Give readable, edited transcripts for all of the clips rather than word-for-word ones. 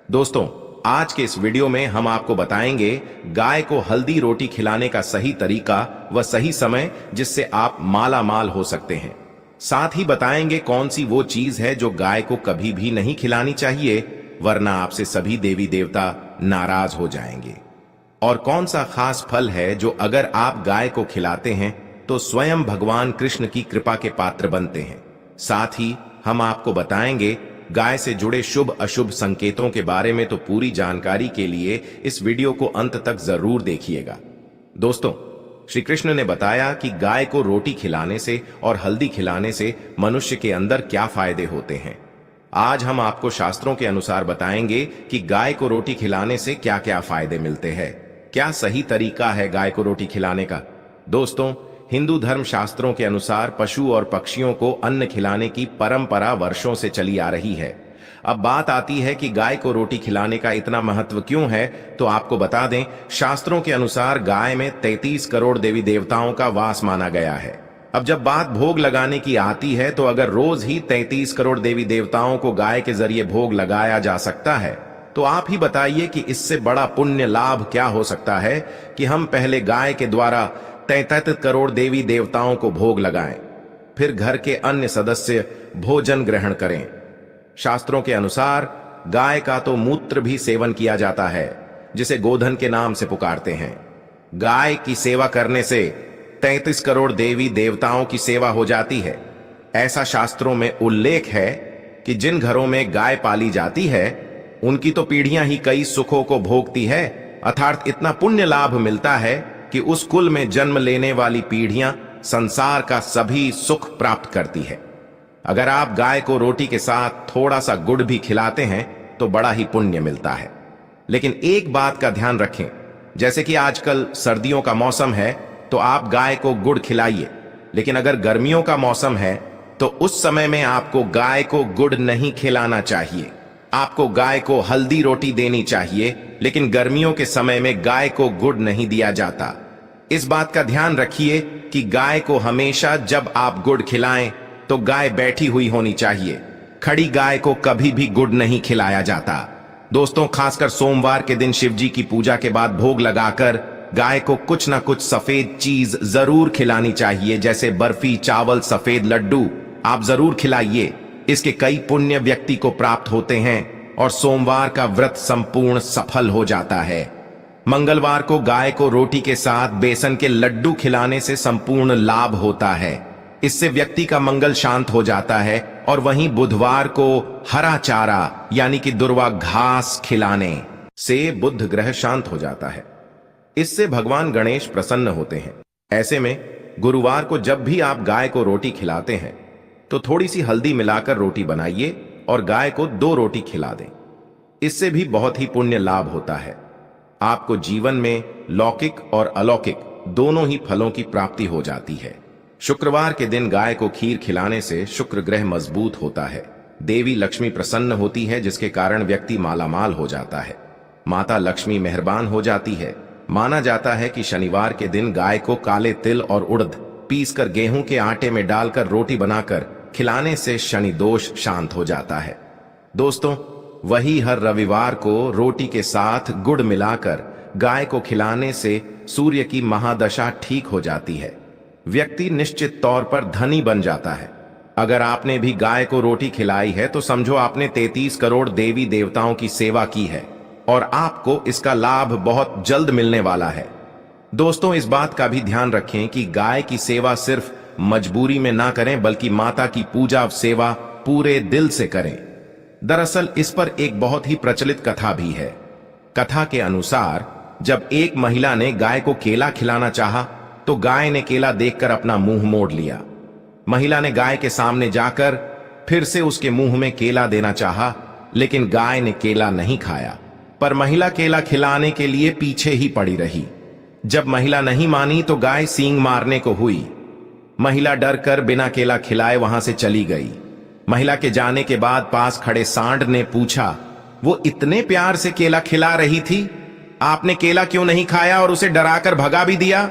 दोस्तों, आज के इस वीडियो में हम आपको बताएंगे गाय को हल्दी रोटी खिलाने का सही तरीका व सही समय जिससे आप माला माल हो सकते हैं। साथ ही बताएंगे कौन सी वो चीज है जो गाय को कभी भी नहीं खिलानी चाहिए, वरना आपसे सभी देवी देवता नाराज हो जाएंगे। और कौन सा खास फल है जो अगर आप गाय को खिलाते हैं तो स्वयं भगवान कृष्ण की कृपा के पात्र बनते हैं। साथ ही हम आपको बताएंगे गाय से जुड़े शुभ अशुभ संकेतों के बारे में। तो पूरी जानकारी के लिए इस वीडियो को अंत तक जरूर देखिएगा। दोस्तों, श्री कृष्ण ने बताया कि गाय को रोटी खिलाने से और हल्दी खिलाने से मनुष्य के अंदर क्या फायदे होते हैं। आज हम आपको शास्त्रों के अनुसार बताएंगे कि गाय को रोटी खिलाने से क्या क्या फायदे मिलते हैं, क्या सही तरीका है गाय को रोटी खिलाने का। दोस्तों, हिंदू धर्म शास्त्रों के अनुसार पशु और पक्षियों को अन्न खिलाने की परंपरा वर्षों से चली आ रही है। अब बात आती है कि गाय को रोटी खिलाने का इतना महत्व क्यों है, तो आपको बता दें, शास्त्रों के अनुसार गाय में 33 करोड़ देवी देवताओं का वास माना गया है। अब जब बात भोग लगाने की आती है, तो अगर रोज ही 33 करोड़ देवी देवताओं को गाय के जरिए भोग लगाया जा सकता है, तो आप ही बताइए कि इससे बड़ा पुण्य लाभ क्या हो सकता है कि हम पहले गाय के द्वारा 33 करोड़ देवी देवताओं को भोग लगाएं, फिर घर के अन्य सदस्य भोजन ग्रहण करें। शास्त्रों के अनुसार गाय का तो मूत्र भी सेवन किया जाता है, जिसे गोधन के नाम से पुकारते हैं। गाय की सेवा करने से 33 करोड़ देवी देवताओं की सेवा हो जाती है। ऐसा शास्त्रों में उल्लेख है कि जिन घरों में गाय पाली जाती है उनकी तो पीढ़ियां ही कई सुखों को भोगती है, अर्थात इतना पुण्य लाभ मिलता है कि उस कुल में जन्म लेने वाली पीढ़ियां संसार का सभी सुख प्राप्त करती है। अगर आप गाय को रोटी के साथ थोड़ा सा गुड़ भी खिलाते हैं तो बड़ा ही पुण्य मिलता है। लेकिन एक बात का ध्यान रखें, जैसे कि आजकल सर्दियों का मौसम है तो आप गाय को गुड़ खिलाइए, लेकिन अगर गर्मियों का मौसम है तो उस समय में आपको गाय को गुड़ नहीं खिलाना चाहिए। आपको गाय को हल्दी रोटी देनी चाहिए, लेकिन गर्मियों के समय में गाय को गुड़ नहीं दिया जाता। इस बात का ध्यान रखिए कि गाय को हमेशा जब आप गुड़ खिलाएं तो गाय बैठी हुई होनी चाहिए। खड़ी गाय को कभी भी गुड़ नहीं खिलाया जाता। दोस्तों, खासकर सोमवार के दिन शिव जी की पूजा के बाद भोग लगाकर गाय को कुछ ना कुछ सफेद चीज जरूर खिलानी चाहिए, जैसे बर्फी, चावल, सफेद लड्डू आप जरूर खिलाइए। इसके कई पुण्य व्यक्ति को प्राप्त होते हैं और सोमवार का व्रत संपूर्ण सफल हो जाता है। मंगलवार को गाय को रोटी के साथ बेसन के लड्डू खिलाने से संपूर्ण लाभ होता है। इससे व्यक्ति का मंगल शांत हो जाता है। और वहीं बुधवार को हरा चारा यानी कि दुर्वा घास खिलाने से बुध ग्रह शांत हो जाता है। इससे भगवान गणेश प्रसन्न होते हैं। ऐसे में गुरुवार को जब भी आप गाय को रोटी खिलाते हैं तो थोड़ी सी हल्दी मिलाकर रोटी बनाइए और गाय को 2 रोटी खिला दें। इससे भी बहुत ही पुण्य लाभ होता है। आपको जीवन में लौकिक और अलौकिक दोनों ही फलों की प्राप्ति हो जाती है। शुक्रवार के दिन गाय को खीर खिलाने से शुक्र ग्रह मजबूत होता है। देवी लक्ष्मी प्रसन्न होती है, जिसके कारण व्यक्ति मालामाल हो जाता है। माता लक्ष्मी मेहरबान हो जाती है। माना जाता है कि शनिवार के दिन गाय को काले तिल और उड़द पीसकर गेहूं के आटे में डालकर रोटी बनाकर खिलाने से शनि दोष शांत हो जाता है। दोस्तों, वही हर रविवार को रोटी के साथ गुड़ मिलाकर गाय को खिलाने से सूर्य की महादशा ठीक हो जाती है। व्यक्ति निश्चित तौर पर धनी बन जाता है। अगर आपने भी गाय को रोटी खिलाई है तो समझो आपने 33 करोड़ देवी देवताओं की सेवा की है और आपको इसका लाभ बहुत जल्द मिलने वाला है। दोस्तों, इस बात का भी ध्यान रखें कि गाय की सेवा सिर्फ मजबूरी में ना करें, बल्कि माता की पूजा सेवा पूरे दिल से करें। दरअसल इस पर एक बहुत ही प्रचलित कथा भी है। कथा के अनुसार जब एक महिला ने गाय को केला खिलाना चाहा तो गाय ने केला देखकर अपना मुंह मोड़ लिया। महिला ने गाय के सामने जाकर फिर से उसके मुंह में केला देना चाहा, लेकिन गाय ने केला नहीं खाया। पर महिला केला खिलाने के लिए पीछे ही पड़ी रही। जब महिला नहीं मानी तो गाय सींग मारने को हुई। महिला डर कर बिना केला खिलाए वहां से चली गई। महिला के जाने के बाद पास खड़े सांड ने पूछा, वो इतने प्यार से केला खिला रही थी, आपने केला क्यों नहीं खाया और उसे डराकर भगा भी दिया?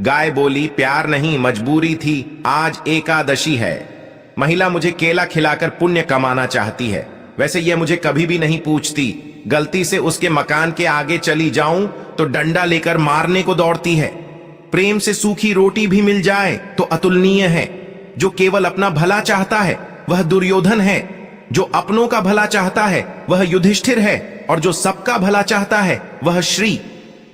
गाय बोली, प्यार नहीं, मजबूरी थी, आज एकादशी है। महिला मुझे केला खिलाकर पुण्य कमाना चाहती है, वैसे यह मुझे कभी भी नहीं पूछती। गलती से उसके मकान के आगे चली जाऊं तो डंडा लेकर मारने को दौड़ती है। प्रेम से सूखी रोटी भी मिल जाए तो अतुलनीय है। जो केवल अपना भला चाहता है वह दुर्योधन है, जो अपनों का भला चाहता है वह युधिष्ठिर है, और जो सबका भला चाहता है वह श्री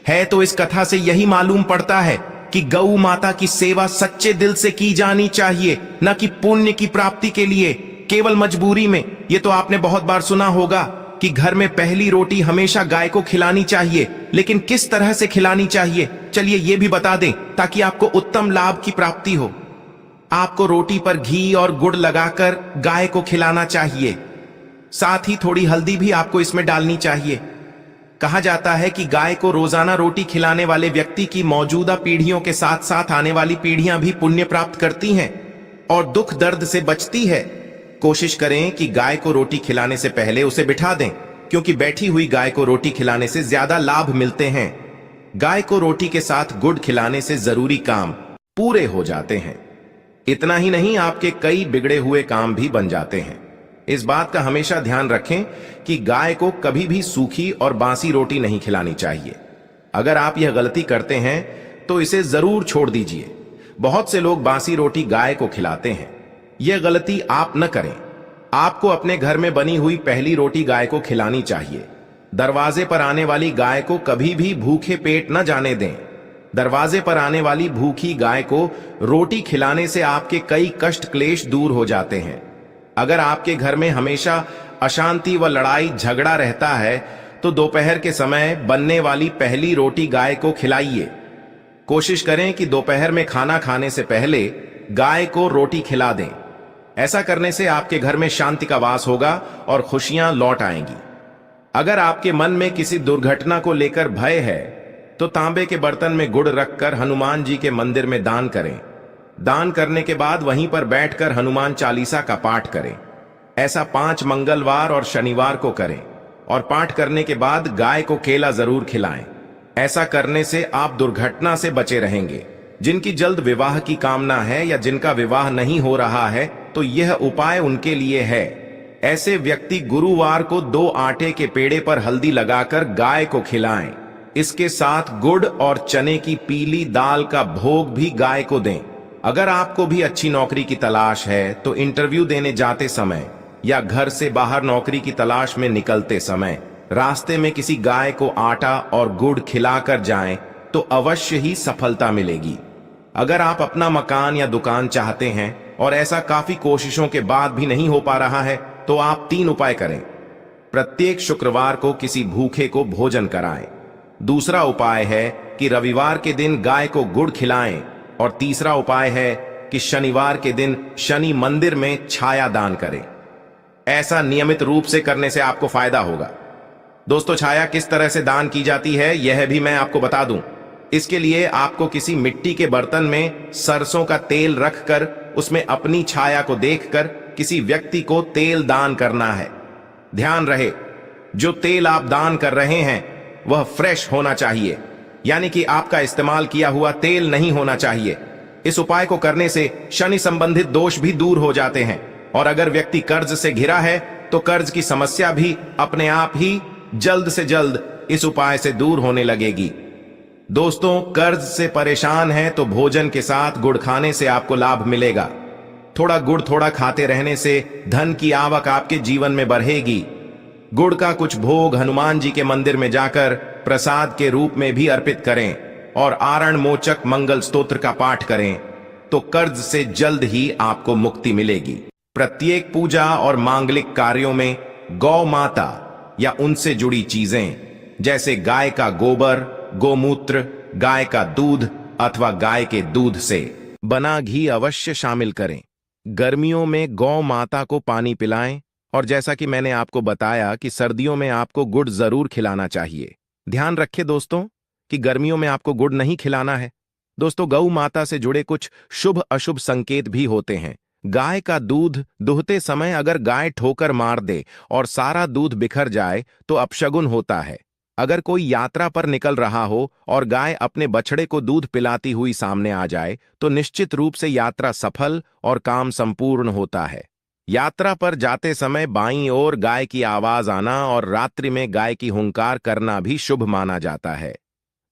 है। तो इस कथा से यही मालूम पड़ता है कि गौ माता की सेवा सच्चे दिल से की जानी चाहिए, न कि पुण्य की प्राप्ति के लिए, केवल मजबूरी में। ये तो आपने बहुत बार सुना होगा कि घर में पहली रोटी हमेशा गाय को खिलानी चाहिए, लेकिन किस तरह से खिलानी चाहिए, चलिए ये भी बता दें ताकि आपको उत्तम लाभ की प्राप्ति हो। आपको रोटी पर घी और गुड़ लगाकर गाय को खिलाना चाहिए। साथ ही थोड़ी हल्दी भी आपको इसमें डालनी चाहिए। कहा जाता है कि गाय को रोजाना रोटी खिलाने वाले व्यक्ति की मौजूदा पीढ़ियों के साथ साथ आने वाली पीढ़ियां भी पुण्य प्राप्त करती हैं और दुख दर्द से बचती है। कोशिश करें कि गाय को रोटी खिलाने से पहले उसे बिठा दें, क्योंकि बैठी हुई गाय को रोटी खिलाने से ज्यादा लाभ मिलते हैं। गाय को रोटी के साथ गुड़ खिलाने से जरूरी काम पूरे हो जाते हैं। इतना ही नहीं, आपके कई बिगड़े हुए काम भी बन जाते हैं। इस बात का हमेशा ध्यान रखें कि गाय को कभी भी सूखी और बासी रोटी नहीं खिलानी चाहिए। अगर आप यह गलती करते हैं तो इसे जरूर छोड़ दीजिए। बहुत से लोग बासी रोटी गाय को खिलाते हैं। यह गलती आप न करें। आपको अपने घर में बनी हुई पहली रोटी गाय को खिलानी चाहिए। दरवाजे पर आने वाली गाय को कभी भी भूखे पेट न जाने दें। दरवाजे पर आने वाली भूखी गाय को रोटी खिलाने से आपके कई कष्ट क्लेश दूर हो जाते हैं। अगर आपके घर में हमेशा अशांति व लड़ाई झगड़ा रहता है तो दोपहर के समय बनने वाली पहली रोटी गाय को खिलाइए। कोशिश करें कि दोपहर में खाना खाने से पहले गाय को रोटी खिला दें। ऐसा करने से आपके घर में शांति का वास होगा और खुशियां लौट आएंगी। अगर आपके मन में किसी दुर्घटना को लेकर भय है तो तांबे के बर्तन में गुड़ रखकर हनुमान जी के मंदिर में दान करें। दान करने के बाद वहीं पर बैठकर हनुमान चालीसा का पाठ करें। ऐसा 5 मंगलवार और शनिवार को करें और पाठ करने के बाद गाय को केला जरूर खिलाएं। ऐसा करने से आप दुर्घटना से बचे रहेंगे। जिनकी जल्द विवाह की कामना है या जिनका विवाह नहीं हो रहा है तो यह उपाय उनके लिए है। ऐसे व्यक्ति गुरुवार को 2 आटे के पेड़े पर हल्दी लगाकर गाय को खिलाएं। इसके साथ गुड़ और चने की पीली दाल का भोग भी गाय को दें। अगर आपको भी अच्छी नौकरी की तलाश है तो इंटरव्यू देने जाते समय या घर से बाहर नौकरी की तलाश में निकलते समय रास्ते में किसी गाय को आटा और गुड़ खिलाकर जाएं तो अवश्य ही सफलता मिलेगी। अगर आप अपना मकान या दुकान चाहते हैं और ऐसा काफी कोशिशों के बाद भी नहीं हो पा रहा है तो आप 3 उपाय करें। प्रत्येक शुक्रवार को किसी भूखे को भोजन कराएं। दूसरा उपाय है कि रविवार के दिन गाय को गुड़ खिलाएं। और तीसरा उपाय है कि शनिवार के दिन शनि मंदिर में छाया दान करें। ऐसा नियमित रूप से करने से आपको फायदा होगा। दोस्तों, छाया किस तरह से दान की जाती है यह भी मैं आपको बता दूं। इसके लिए आपको किसी मिट्टी के बर्तन में सरसों का तेल रखकर उसमें अपनी छाया को देखकर किसी व्यक्ति को तेल दान करना है। ध्यान रहे, जो तेल आप दान कर रहे हैं वह फ्रेश होना चाहिए, यानी कि आपका इस्तेमाल किया हुआ तेल नहीं होना चाहिए। इस उपाय को करने से शनि संबंधित दोष भी दूर हो जाते हैं और अगर व्यक्ति कर्ज से घिरा है तो कर्ज की समस्या भी अपने आप ही जल्द से जल्द इस उपाय से दूर होने लगेगी। दोस्तों, कर्ज से परेशान हैं तो भोजन के साथ गुड़ खाने से आपको लाभ मिलेगा। थोड़ा गुड़ थोड़ा खाते रहने से धन की आवक आपके जीवन में बढ़ेगी। गुड़ का कुछ भोग हनुमान जी के मंदिर में जाकर प्रसाद के रूप में भी अर्पित करें और आरण मोचक मंगल स्तोत्र का पाठ करें तो कर्ज से जल्द ही आपको मुक्ति मिलेगी। प्रत्येक पूजा और मांगलिक कार्यों में गौ माता या उनसे जुड़ी चीजें जैसे गाय का गोबर, गोमूत्र, गाय का दूध अथवा गाय के दूध से बना घी अवश्य शामिल करें। गर्मियों में गौ माता को पानी पिलाएं और जैसा कि मैंने आपको बताया कि सर्दियों में आपको गुड़ जरूर खिलाना चाहिए। ध्यान रखें दोस्तों कि गर्मियों में आपको गुड़ नहीं खिलाना है। दोस्तों, गौ माता से जुड़े कुछ शुभ अशुभ संकेत भी होते हैं। गाय का दूध दुहते समय अगर गाय ठोकर मार दे और सारा दूध बिखर जाए तो अपशगुन होता है। अगर कोई यात्रा पर निकल रहा हो और गाय अपने बछड़े को दूध पिलाती हुई सामने आ जाए तो निश्चित रूप से यात्रा सफल और काम संपूर्ण होता है। यात्रा पर जाते समय बाईं ओर गाय की आवाज आना और रात्रि में गाय की हुंकार करना भी शुभ माना जाता है।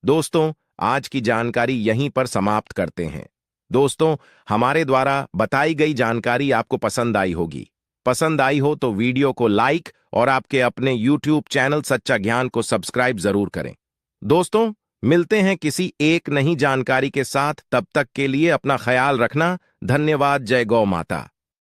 दोस्तों, आज की जानकारी यहीं पर समाप्त करते हैं। दोस्तों, हमारे द्वारा बताई गई जानकारी आपको पसंद आई होगी। पसंद आई हो तो वीडियो को लाइक और आपके अपने YouTube चैनल सच्चा ज्ञान को सब्सक्राइब जरूर करें। दोस्तों, मिलते हैं किसी एक नई जानकारी के साथ। तब तक के लिए अपना ख्याल रखना। धन्यवाद। जय गौ माता।